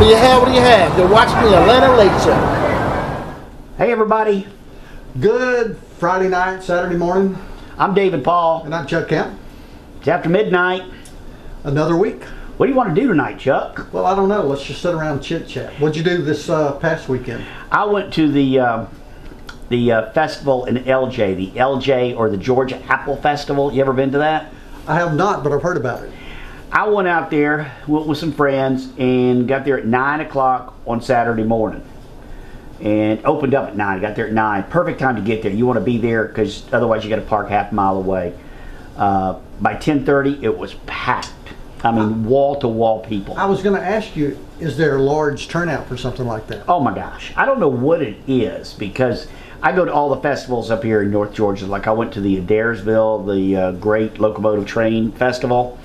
do you have? What do you have? You're watching the Atlanta Late Show. Hey everybody. Good Friday night, Saturday morning. I'm David Paul. And I'm Chuck Kemp. It's after midnight. Another week. What do you want to do tonight, Chuck? Well, I don't know. Let's just sit around and chit chat. What'd you do this past weekend? I went to the festival in LJ, the LJ or the Georgia Apple Festival. You ever been to that? I have not, but I've heard about it. I went out there with some friends and got there at 9 o'clock on Saturday morning. And opened up at 9. Got there at 9. Perfect time to get there. You want to be there because otherwise you got to park half a mile away. By 10:30, it was packed. I mean, wall-to-wall people. I was going to ask you, is there a large turnout for something like that? Oh my gosh. I don't know what it is because I go to all the festivals up here in North Georgia. Like I went to the Adairsville, the Great Locomotive Train Festival.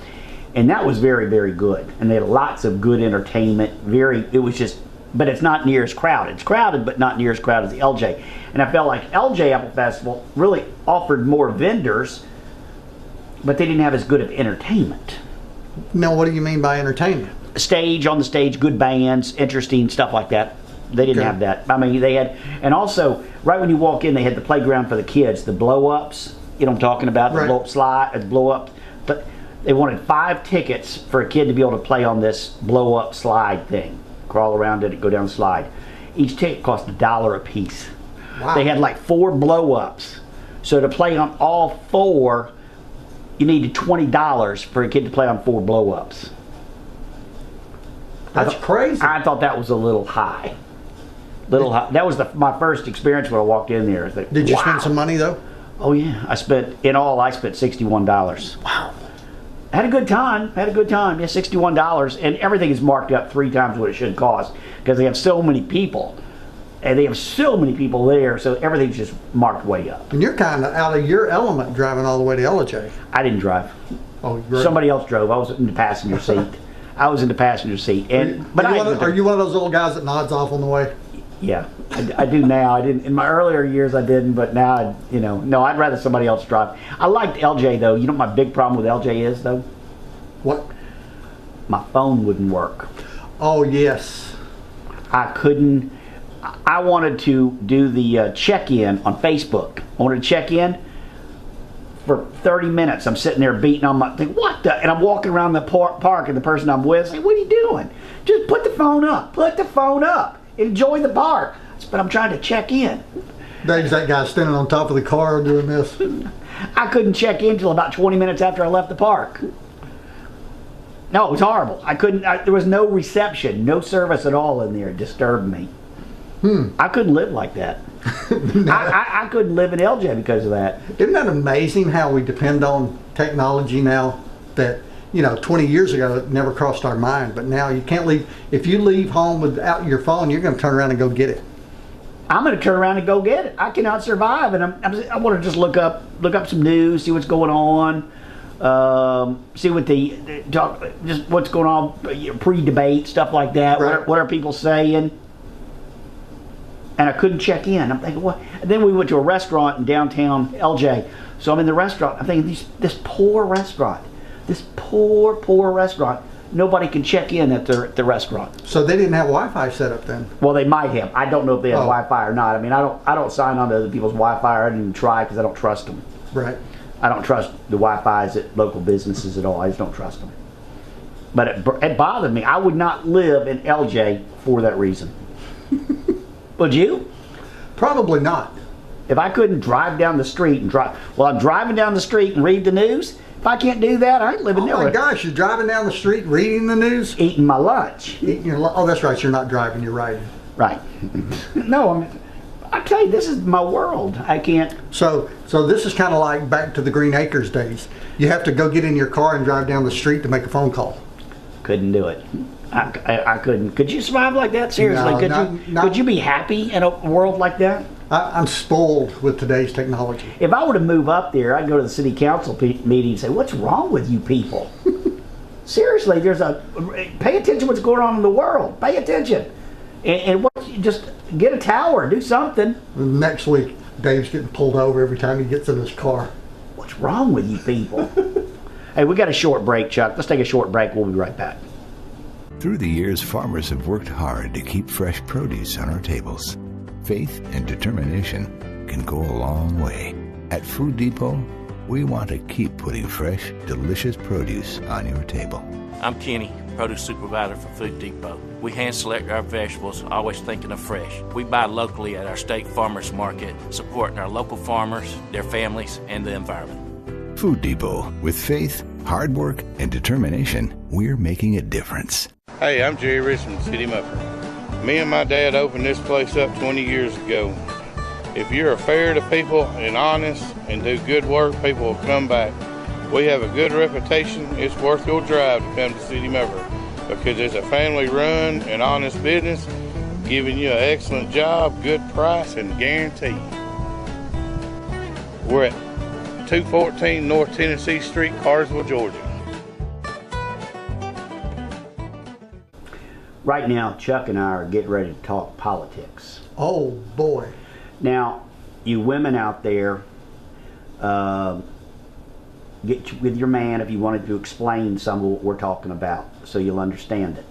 And that was very, very good. And they had lots of good entertainment. It was just, but it's not near as crowded. It's crowded, but not near as crowded as the LJ. And I felt like LJ Apple Festival really offered more vendors, but they didn't have as good of entertainment. Now, what do you mean by entertainment? On the stage, good bands, interesting stuff like that. They didn't have that. I mean, they had, and also, right when you walk in, they had the playground for the kids, the blow-ups. You know what I'm talking about? The blow-up slide, the blow-up. But they wanted 5 tickets for a kid to be able to play on this blow-up slide thing. Crawl around it, go down the slide. Each ticket cost $1 a piece. Wow. They had like 4 blow-ups. So to play on all 4, you needed $20 for a kid to play on 4 blow-ups. That's crazy. I thought that was a little high. That was my first experience when I walked in there. Like, did you spend some money though? Oh yeah, I spent $61. Wow. Had a good time. Yeah, $61, and everything is marked up 3 times what it should cost because they have so many people, and they have so many people there, so everything's just marked way up. And you're kind of out of your element driving all the way to LJ. I didn't drive. Oh, somebody else drove. I was in the passenger seat. Are you one of those little guys that nods off on the way? Yeah, I do now. I didn't in my earlier years. I didn't, but now I'd rather somebody else drive. I liked LJ though. You know what my big problem with LJ is though? What? My phone wouldn't work. Oh yes. I couldn't. I wanted to do the check-in on Facebook. I wanted to check in for 30 minutes. I'm sitting there beating on my thing. What the? And I'm walking around the park, and the person I'm with say, "What are you doing? Just put the phone up. Put the phone up. Enjoy the park." But I'm trying to check in. Dave's that guy standing on top of the car doing this. I couldn't check in until about 20 minutes after I left the park. No, it was horrible. I couldn't. There was no reception, no service at all in there. It disturbed me. I couldn't live like that. I couldn't live in LJ because of that. Isn't that amazing how we depend on technology now? That 20 years ago it never crossed our mind, but now you can't leave. If you leave home without your phone, you're going to turn around and go get it. I'm going to turn around and go get it. I cannot survive, and I want to just look up some news, see what's going on, see what just what's going on, pre-debate stuff like that. Right. What are people saying? And I couldn't check in. I'm thinking, what? And then we went to a restaurant in downtown LJ. So I'm in the restaurant. I'm thinking, this poor restaurant. This poor restaurant. Nobody can check in at the restaurant. So they didn't have Wi-Fi set up then? Well, they might have. I don't know if they have Wi-Fi or not. I mean, I don't sign on to other people's Wi-Fi. I didn't even try because I don't trust them. Right. I don't trust the Wi-Fi's at local businesses at all. I just don't trust them. But it bothered me. I would not live in LJ for that reason. Would you? Probably not. If I couldn't drive down the street and I'm driving down the street and read the news. If I can't do that, I ain't living there. Oh my gosh, you're driving down the street reading the news? Eating my lunch. Oh, that's right. You're not driving. You're riding. Right. No, I tell you, this is my world. I can't. So this is kind of like back to the Green Acres days. You have to go get in your car and drive down the street to make a phone call. Couldn't do it. I couldn't. Could you survive like that? Seriously, No, could you be happy in a world like that? I'm spoiled with today's technology. If I were to move up there, I'd go to the city council meeting and say, "What's wrong with you people? Seriously, pay attention to what's going on in the world. Pay attention, and just get a tower, do something." Next week, Dave's getting pulled over every time he gets in his car. What's wrong with you people? Hey, we got a short break, Chuck. Let's take a short break. We'll be right back. Through the years, farmers have worked hard to keep fresh produce on our tables. Faith and determination can go a long way. At Food Depot, we want to keep putting fresh, delicious produce on your table. I'm Kenny, produce supervisor for Food Depot. We hand select our vegetables, always thinking of fresh. We buy locally at our state farmers market, supporting our local farmers, their families, and the environment. Food Depot. With faith, hard work, and determination, we're making a difference. Hey, I'm Jerry, Richmond City Muffer. Me and my dad opened this place up 20 years ago. If you're fair to people and honest and do good work, people will come back. We have a good reputation. It's worth your drive to come to City Muffer because it's a family-run and honest business, giving you an excellent job, good price, and guarantee. We're at 214 North Tennessee Street, Cartersville, Georgia. Right now, Chuck and I are getting ready to talk politics. Oh, boy. Now, you women out there, get with your man if you wanted to explain some of what we're talking about so you'll understand it.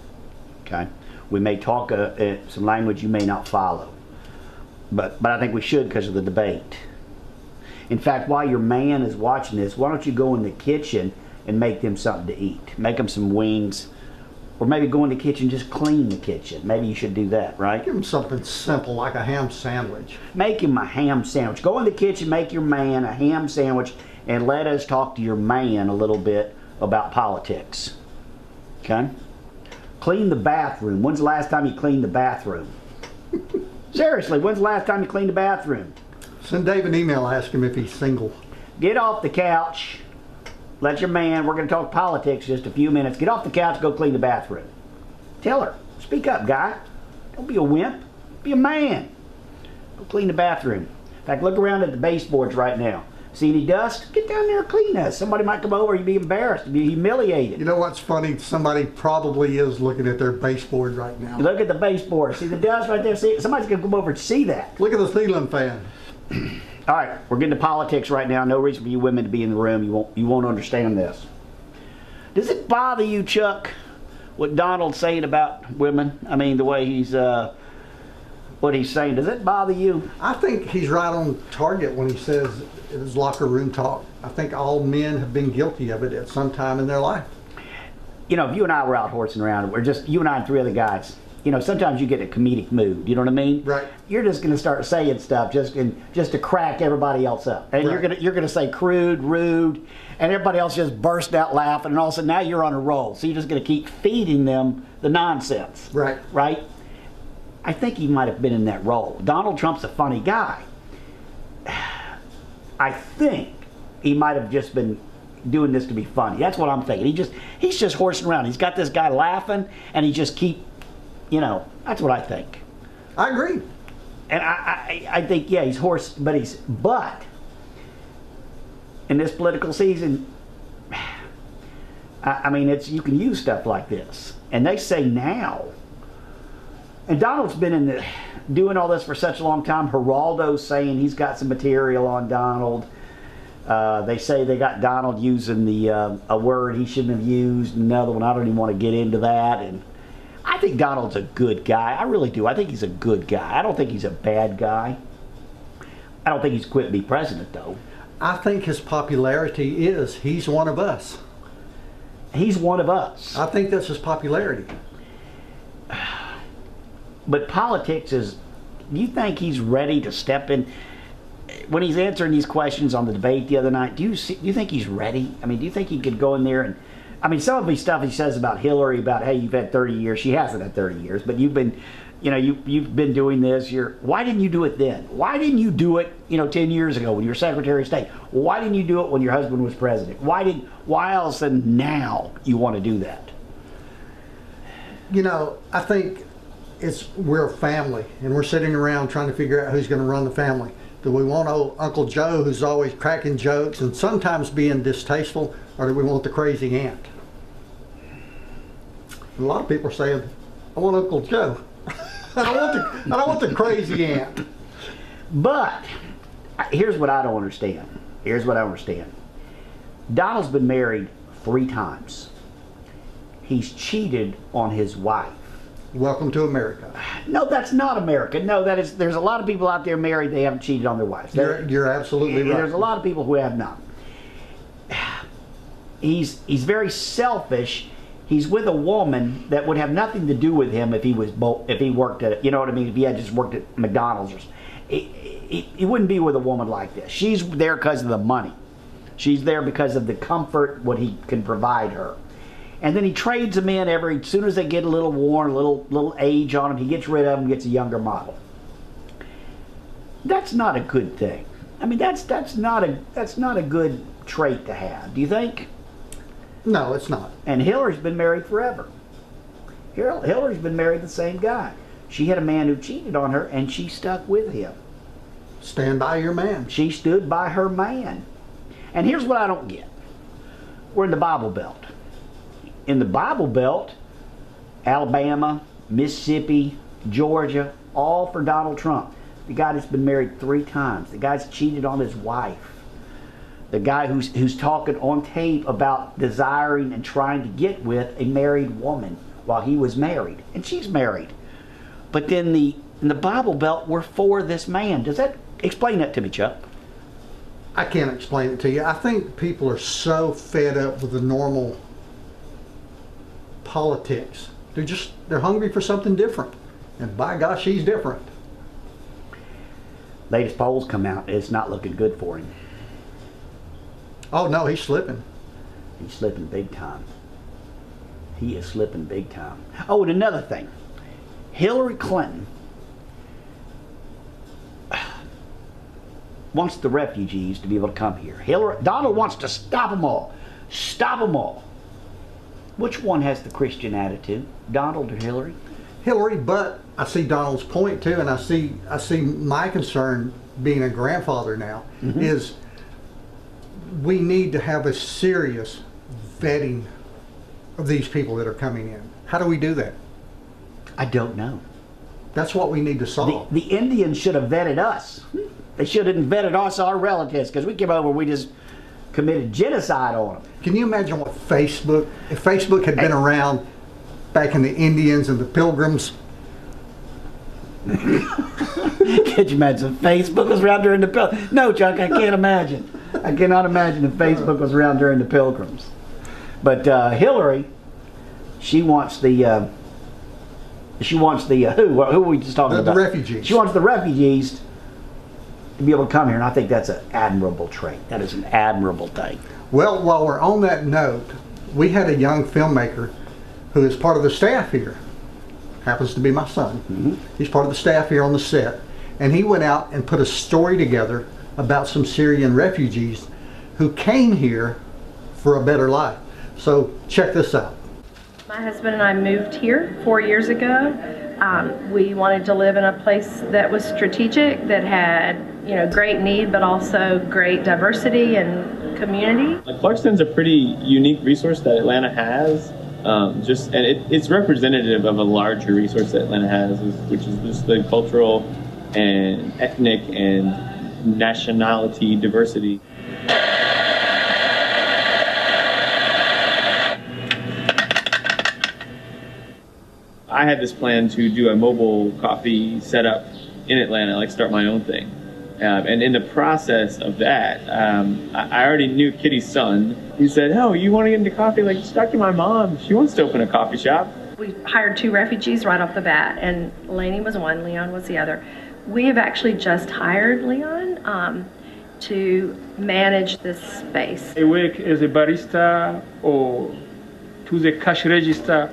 Okay? We may talk some language you may not follow, but I think we should because of the debate. In fact, while your man is watching this, why don't you go in the kitchen and make them something to eat? Make them some wings, or maybe go in the kitchen, just clean the kitchen. Maybe you should do that, right? Give him something simple like a ham sandwich. Make him a ham sandwich. Go in the kitchen, make your man a ham sandwich, and let us talk to your man a little bit about politics. Okay? Clean the bathroom. When's the last time you cleaned the bathroom? Seriously, when's the last time you cleaned the bathroom? Send Dave an email, ask him if he's single. Get off the couch. Let your man, we're going to talk politics just a few minutes. Get off the couch, go clean the bathroom. Tell her. Speak up, guy. Don't be a wimp. Be a man. Go clean the bathroom. In fact, look around at the baseboards right now. See any dust? Get down there and clean that. Somebody might come over, you'd be embarrassed, you'd be humiliated. You know what's funny? Somebody probably is looking at their baseboard right now. Look at the baseboard. See the dust right there? See, somebody's going to come over and see that. Look at the ceiling fan. All right, we're getting to politics right now. No reason for you women to be in the room. You won't understand this. Does it bother you, Chuck, what Donald's saying about women? I mean, the way he's what he's saying. Does it bother you? I think he's right on target when he says it is locker room talk. I think all men have been guilty of it at some time in their life. You know, if you and I were out horsing around, we're just you and I and three other guys. You know, sometimes you get a comedic mood. You know what I mean? Right. You're just going to start saying stuff just to crack everybody else up, and right. you're gonna say crude, rude, and everybody else just burst out laughing, and all of a sudden now you're on a roll. So you're just going to keep feeding them the nonsense. Right. Right. I think he might have been in that role. Donald Trump's a funny guy. I think he might have just been doing this to be funny. That's what I'm thinking. He's just horsing around. He's got this guy laughing, and he just keep. You know, that's what I think. I agree. And I think, yeah, he's but in this political season, I mean, you can use stuff like this. And they say now, and Donald's been doing all this for such a long time. Geraldo's saying he's got some material on Donald. They say they got Donald using a word he shouldn't have used, another one. I don't even want to get into that. And I think Donald's a good guy. I really do. I think he's a good guy. I don't think he's a bad guy. I don't think he's quit to be president, though. I think his popularity is he's one of us. He's one of us. I think that's his popularity. But politics is, do you think he's ready to step in? When he's answering these questions on the debate the other night, do you think he's ready? I mean, do you think he could go in there and, I mean, some of the stuff he says about Hillary, about, hey, you've had 30 years. She hasn't had 30 years, but you've been, you know, you've been doing this. Why didn't you do it then? Why didn't you do it, 10 years ago when you were Secretary of State? Why didn't you do it when your husband was president? Why else than now you want to do that? I think we're a family, and we're sitting around trying to figure out who's going to run the family. Do we want old Uncle Joe, who's always cracking jokes and sometimes being distasteful, or do we want the crazy aunt? A lot of people are saying, I want Uncle Joe. I don't want the crazy aunt. But here's what I don't understand. Donald's been married 3 times. he's cheated on his wife. Welcome to America. No, that's not America. No, that is. There's a lot of people out there married. They haven't cheated on their wives. You're absolutely right. There's a lot of people who have not. He's very selfish. He's with a woman that would have nothing to do with him if he worked at, you know what I mean, if he had just worked at McDonald's or something. He wouldn't be with a woman like this. She's there because of the money. She's there because of the comfort, what he can provide her. And then he trades them in as soon as they get a little worn, a little age on them, he gets rid of them, gets a younger model. That's not a good thing. I mean, that's not a good trait to have. Do you think? No, it's not. And Hillary's been married forever. Hillary's been married to the same guy. She had a man who cheated on her, and she stuck with him. Stand by your man. She stood by her man. And here's what I don't get. We're in the Bible Belt. In the Bible Belt, Alabama, Mississippi, Georgia, all for Donald Trump. The guy that's been married 3 times. The guy's cheated on his wife. The guy who's talking on tape about desiring and trying to get with a married woman while he was married. And she's married. But then in the Bible Belt, we're for this man. Explain that to me, Chuck. I can't explain it to you. I think people are so fed up with the normal politics. They're hungry for something different. And by gosh, he's different. Latest polls come out. It's not looking good for him. Oh no, he's slipping. He's slipping big time. He is slipping big time. Oh, and another thing. Hillary Clinton wants the refugees to be able to come here. Donald wants to stop them all. Stop them all. Which one has the Christian attitude, Donald or Hillary? Hillary, but I see Donald's point too, and I see my concern being a grandfather now is we need to have a serious vetting of these people that are coming in. How do we do that? I don't know. That's what we need to solve. The Indians should have vetted us. They should have vetted us, our relatives, because we came over and we just committed genocide on them. Can you imagine what if Facebook had been around back in the Indians and the Pilgrims? Can you imagine if Facebook was around during the Pilgrims? No, Chuck, I can't imagine. I cannot imagine if Facebook was around during the Pilgrims. But Hillary, she wants the who are we just talking about? The refugees. She wants the refugees to be able to come here, and I think that's an admirable trait. That is an admirable thing. Well, while we're on that note, we had a young filmmaker who is part of the staff here. Happens to be my son. He's part of the staff here on the set. And he went out and put a story together about some Syrian refugees who came here for a better life. So check this out. My husband and I moved here 4 years ago. We wanted to live in a place that was strategic, that had, great need, but also great diversity and community. Clarkston's a pretty unique resource that Atlanta has. It's representative of a larger resource that Atlanta has, which is just the cultural and ethnic and nationality diversity. I had this plan to do a mobile coffee setup in Atlanta, like start my own thing. And in the process of that, I already knew Kitty's son. He said, "Oh, you want to get into coffee? Like, just talk to my mom. She wants to open a coffee shop." We hired 2 refugees right off the bat, and Lainey was one, Leon was the other. We have actually just hired Leon to manage this space. I work as a barista or to the cash register.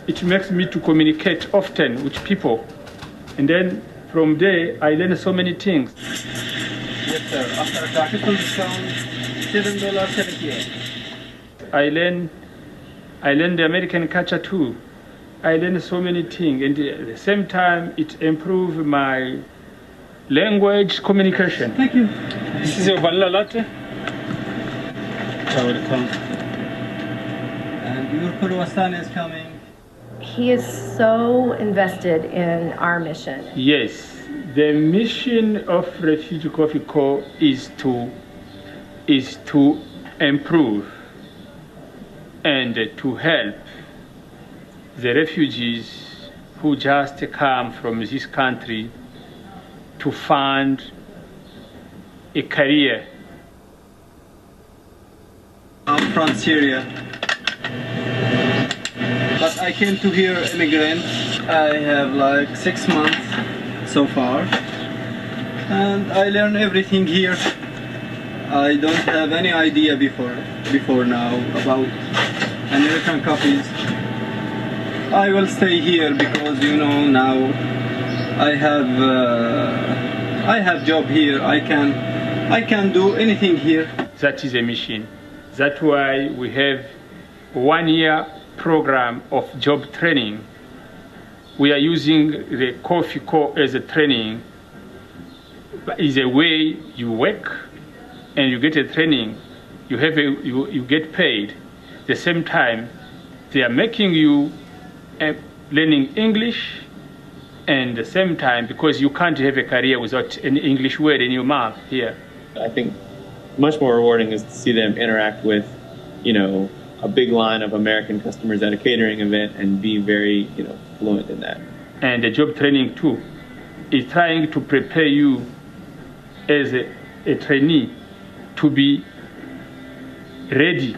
It makes me to communicate often with people. And then from there, I learn so many things. Yes, sir. After a capital discount, $7.78. I learn the American culture too. I learn so many things, and at the same time, it improves my language communication. Thank you. This is your vanilla latte. Welcome. And your croissant is coming. He is so invested in our mission. Yes, the mission of Refugee Coffee Co. is to improve and to help the refugees who just come from this country to find a career. I'm from Syria, but I came to here immigrant. I have like 6 months so far, and I learn everything here. I don't have any idea before now about American coffees. I will stay here because now I have job here. I can do anything here. That is a mission. That's why we have 1 year program of job training. We are using the coffee co as a training. It's a way you work and you get a training. You get paid. At the same time, they are making you learning English, and at the same time, because you can't have a career without an English word in your mouth here. I think much more rewarding is to see them interact with, a big line of American customers at a catering event and be very, fluent in that. And the job training too is trying to prepare you as a trainee to be ready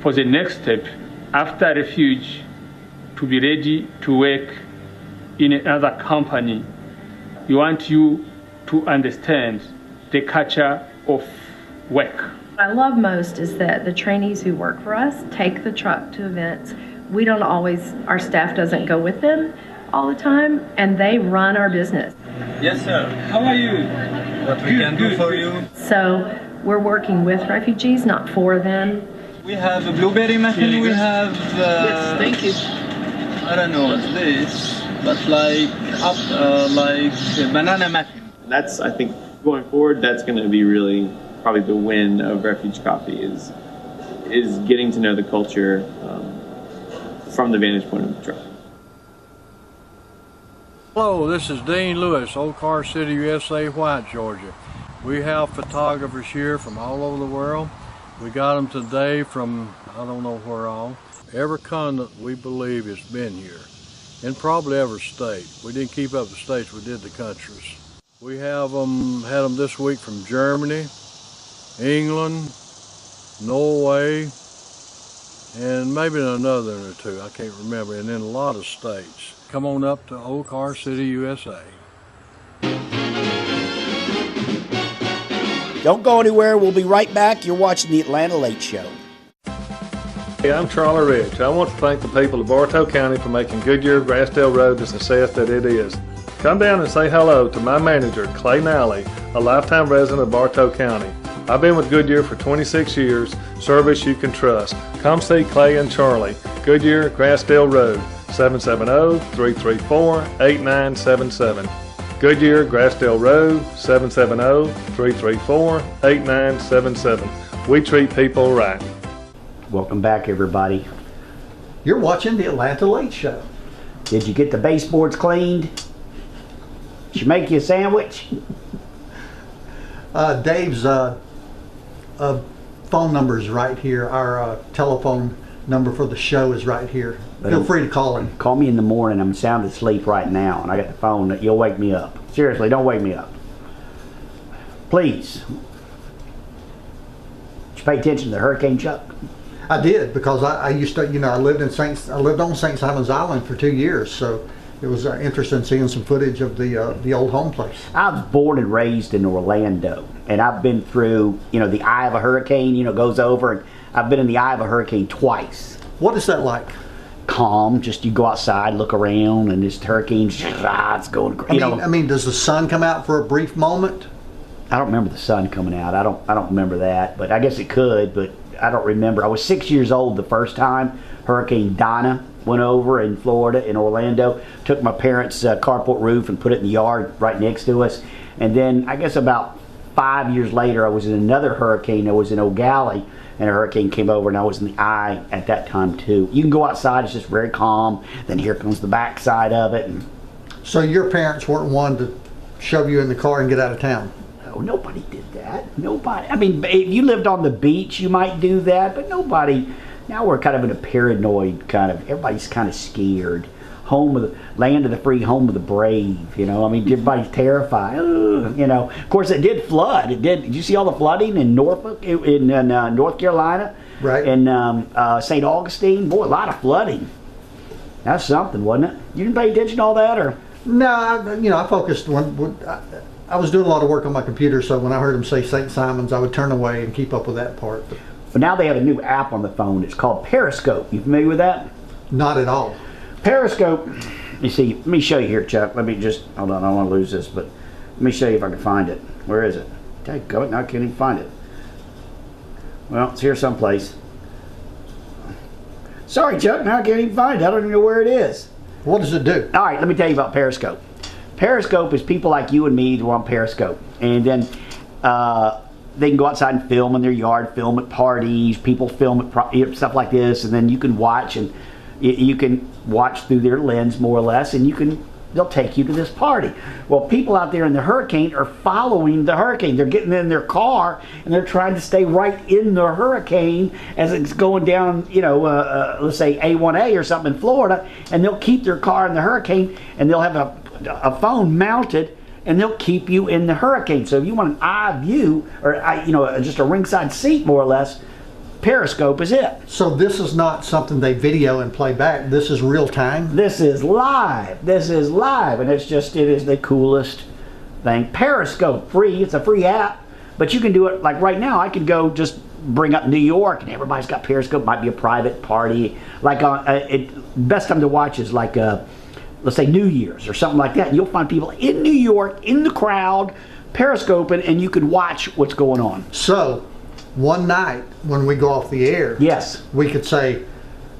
for the next step after refuge, to be ready to work in another company. We want you to understand the culture of work. What I love most is that the trainees who work for us take the truck to events. We don't always, our staff doesn't go with them all the time, and they run our business. Yes, sir. How are you? What we can do for you? So we're working with refugees, not for them. We have a blueberry muffin. We have. Yes, thank you. I don't know what's this, but like banana muffin. That's, I think, going forward, that's going to be really probably the win of Refuge Coffee is getting to know the culture from the vantage point of the truck. Hello, this is Dean Lewis, Old Car City, USA, White, Georgia. We have photographers here from all over the world. We got them today from, I don't know where all. Every continent we believe has been here, and probably every state. We didn't keep up the states, we did the countries. We have had them this week from Germany, England, Norway, and maybe another or two, I can't remember, and then a lot of states. Come on up to Old Car City, USA. Don't go anywhere. We'll be right back. You're watching the Atlanta Late Show. Hey, I'm Charlie Rich. I want to thank the people of Bartow County for making Goodyear Grassdale Road the success that it is. Come down and say hello to my manager, Clay Nally, a lifetime resident of Bartow County. I've been with Goodyear for 26 years, service you can trust. Come see Clay and Charlie, Goodyear Grassdale Road, 770-334-8977. Goodyear Grassdale Road, 770-334-8977. We treat people right. Welcome back, everybody. You're watching the Atlanta Late Show. Did you get the baseboards cleaned? Did you make you a sandwich? Dave's phone number is right here. Our telephone number for the show is right here. Feel free to call him. Call me in the morning. I'm sound asleep right now, and I got the phone. You'll wake me up. Seriously, don't wake me up. Please. Did you pay attention to the hurricane, Chuck? I did, because I used to, I lived on St. Simon's Island for 2 years, so it was interesting seeing some footage of the old home place. I was born and raised in Orlando, and I've been through, the eye of a hurricane, goes over, and I've been in the eye of a hurricane twice. What is that like? Calm, just you go outside, look around, and this hurricane's it's going crazy. I mean, does the sun come out for a brief moment? I don't remember the sun coming out. I don't remember that, but I guess it could, but I don't remember. I was 6 years old the first time Hurricane Donna went over in Florida, in Orlando. Took my parents' carport roof and put it in the yard right next to us. And then I guess about 5 years later, I was in another hurricane. I was in O'Galley, and a hurricane came over, and I was in the eye at that time too. You can go outside, it's just very calm. Then here comes the backside of it. And so your parents weren't one to shove you in the car and get out of town? No, nobody did that. Nobody. I mean, if you lived on the beach, you might do that, but nobody Now we're kind of in a paranoid kind of, everybody's kind of scared. Land of the free, home of the brave, you know. I mean, everybody's terrified, you know. Of course, it did flood. Did you see all the flooding in Norfolk, in North Carolina? Right. And St. Augustine? Boy, a lot of flooding. That's something, wasn't it? You didn't pay attention to all that, or? No, I focused I was doing a lot of work on my computer, so when I heard them say St. Simon's, I would turn away and keep up with that part. But now they have a new app on the phone. It's called Periscope. You familiar with that? Not at all. Periscope, you see, let me show you here, Chuck. Let me just, hold on, I don't want to lose this, but let me show you if I can find it. Where is it? Daggone it, now I can't even find it. Well, it's here someplace. Sorry, Chuck, now I can't even find it. I don't even know where it is. What does it do? All right, let me tell you about Periscope. Periscope is people like you and me who are on Periscope. And then they can go outside and film in their yard, film at parties, people film at stuff like this, and then you can watch, and you can watch through their lens more or less, and they'll take you to this party. Well, people out there in the hurricane are following the hurricane. They're getting in their car and they're trying to stay right in the hurricane as it's going down, you know, let's say A1A or something in Florida, and they'll keep their car in the hurricane, and they'll have a phone mounted, and they'll keep you in the hurricane. So if you want an eye view, or just a ringside seat more or less, Periscope is it. So this is not something they video and play back. This is real time. This is live. This is live, and it is the coolest thing. Periscope, free. It's a free app, but you can do it like right now. I could go just bring up New York, and everybody's got Periscope. Might be a private party. Like best time to watch is like let's say New Year's or something like that. And you'll find people in New York in the crowd periscoping, and you can watch what's going on. So one night when we go off the air, yes, we could say,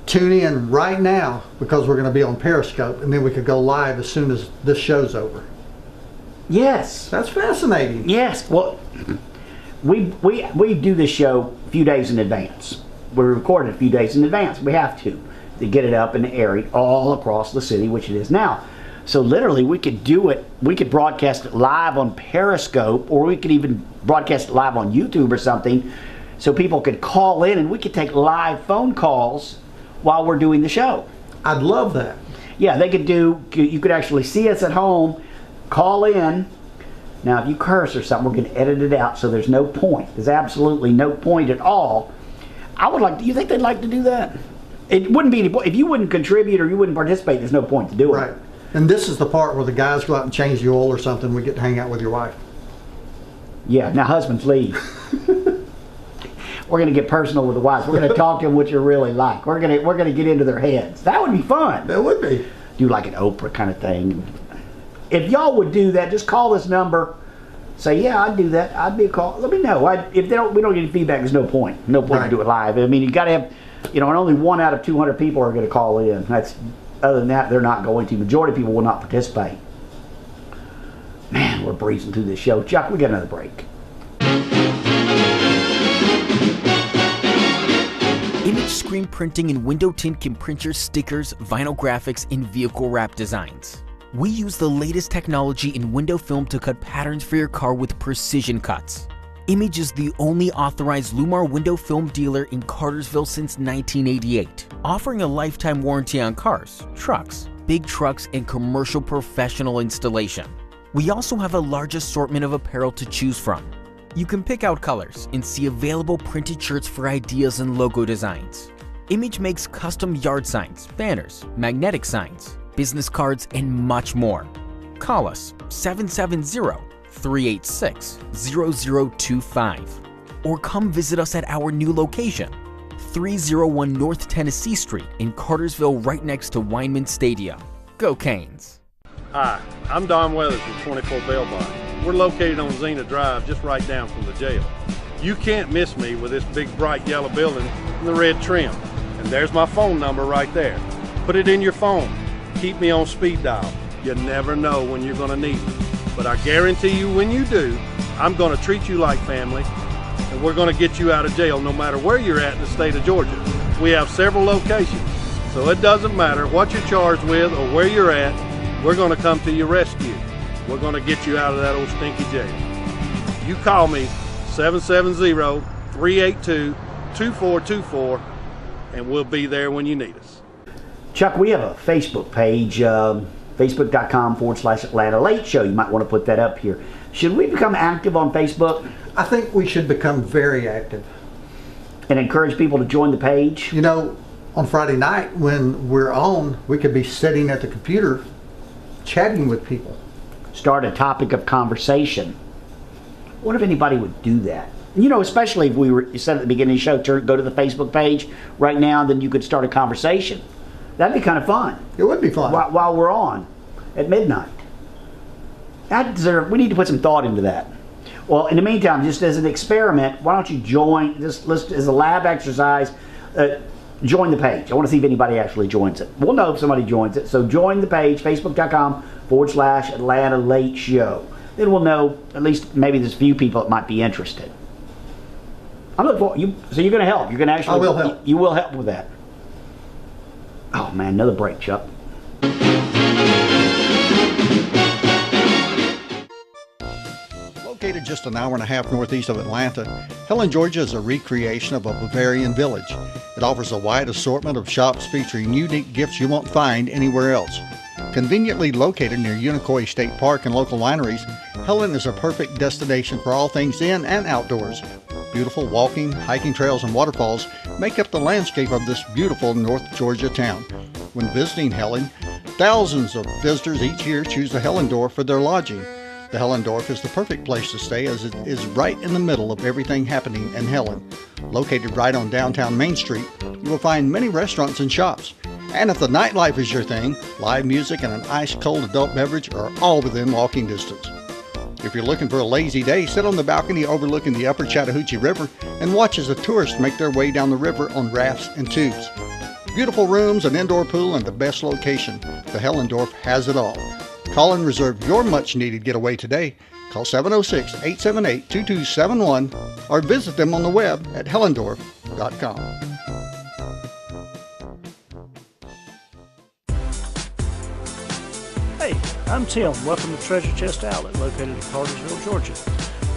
tune in right now because we're going to be on Periscope, and then we could go live as soon as this show's over. Yes. That's fascinating. Yes. Well, we do this show a few days in advance. We record it a few days in advance. We have to get it up and air it all across the city, which it is now. So literally we could do it, we could broadcast it live on Periscope, or we could even broadcast it live on YouTube or something, so people could call in and we could take live phone calls while we're doing the show. I'd love that. Yeah, you could actually see us at home, call in. Now if you curse or something, we're going to edit it out, so there's no point. There's absolutely no point at all. Do you think they'd like to do that? It wouldn't be any point. If you wouldn't contribute or you wouldn't participate, there's no point to do it. Right. And this is the part where the guys go out and change the oil or something. We get to hang out with your wife. Yeah. Now husbands leave. We're going to get personal with the wives. We're going to talk to them what you're really like. We're going to get into their heads. That would be fun. That would be. Do like an Oprah kind of thing. If y'all would do that, just call this number. Say, yeah, I'd do that. I'd be a call. Let me know. We don't get any feedback. There's no point. No point to do it live. I mean, you got to have, and only 1 out of 200 people are going to call in. Other than that, they're not going to. Majority of people will not participate. Man, we're breezing through this show. Chuck, we got another break. Image screen printing and window tint can print your stickers, vinyl graphics, and vehicle wrap designs. We use the latest technology in window film to cut patterns for your car with precision cuts. Image is the only authorized Lumar window film dealer in Cartersville since 1988, offering a lifetime warranty on cars, trucks, big trucks, and commercial professional installation. We also have a large assortment of apparel to choose from. You can pick out colors and see available printed shirts for ideas and logo designs. Image makes custom yard signs, banners, magnetic signs, business cards, and much more. Call us 770-386-0025 or come visit us at our new location, 301 North Tennessee Street in Cartersville, right next to Weinman Stadium. Go Canes! Hi, I'm Don Weathers with 24 Bell Bond. We're located on Xena Drive, just right down from the jail. You can't miss me with this big bright yellow building and the red trim. And there's my phone number right there. Put it in your phone. Keep me on speed dial. You never know when you're going to need me. But I guarantee you when you do, I'm going to treat you like family, and we're going to get you out of jail no matter where you're at in the state of Georgia. We have several locations, so it doesn't matter what you're charged with or where you're at, we're going to come to your rescue. We're going to get you out of that old stinky jail. You call me 770-382-2424, and we'll be there when you need us. Chuck, we have a Facebook page, facebook.com/Atlanta Late Show. You might want to put that up here. Should we become active on Facebook? I think we should become very active. And encourage people to join the page? You know, on Friday night when we're on, we could be sitting at the computer chatting with people. Start a topic of conversation. What if anybody would do that? You know, especially if we were said at the beginning of the show, go to the Facebook page right now, then you could start a conversation. That'd be kind of fun. It would be fun. While we're on at midnight. We need to put some thought into that. Well, in the meantime, just as an experiment, why don't you join, just as a lab exercise, join the page. I want to see if anybody actually joins it. We'll know if somebody joins it. So join the page, facebook.com/Atlanta Late Show. Then we'll know, at least maybe there's a few people that might be interested. I'm looking for you. So you're going to help. You're going to actually. I will help. You will help with that. Oh man, another break, Chuck. Located just an hour and a half northeast of Atlanta, Helen, Georgia is a recreation of a Bavarian village. It offers a wide assortment of shops featuring unique gifts you won't find anywhere else. Conveniently located near Unicoi State Park and local wineries, Helen is a perfect destination for all things in and outdoors. Beautiful walking, hiking trails, and waterfalls make up the landscape of this beautiful North Georgia town. When visiting Helen, thousands of visitors each year choose the Helen Dorf for their lodging. The Helen Dorf is the perfect place to stay as it is right in the middle of everything happening in Helen. Located right on downtown Main Street, you will find many restaurants and shops. And if the nightlife is your thing, live music and an ice-cold adult beverage are all within walking distance. If you're looking for a lazy day, sit on the balcony overlooking the upper Chattahoochee River and watch as the tourists make their way down the river on rafts and tubes. Beautiful rooms, an indoor pool, and the best location. The Helen Dorf has it all. Call and reserve your much-needed getaway today. Call 706-878-2271 or visit them on the web at helendorf.com. Hey, I'm Tim. Welcome to Treasure Chest Outlet, located in Cartersville, Georgia.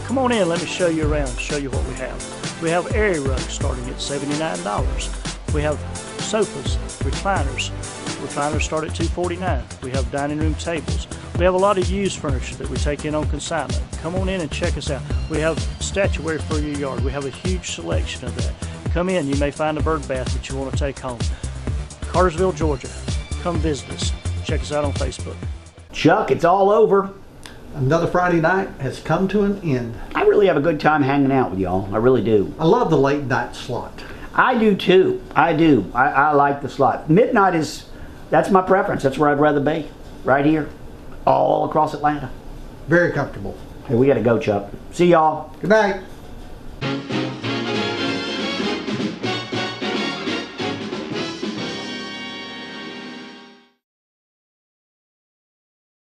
Come on in, let me show you around, show you what we have. We have area rugs starting at $79. We have sofas, recliners. Recliners start at $249. We have dining room tables. We have a lot of used furniture that we take in on consignment. Come on in and check us out. We have statuary for your yard. We have a huge selection of that. Come in, you may find a bird bath that you want to take home. Cartersville, Georgia. Come visit us. Check us out on Facebook. Chuck, it's all over. Another Friday night has come to an end. I really have a good time hanging out with y'all. I really do. I love the late night slot. I do too. I do. I like the slot. Midnight that's my preference. That's where I'd rather be. Right here. All across Atlanta. Very comfortable. Hey, we got to go, Chuck. See y'all. Good night.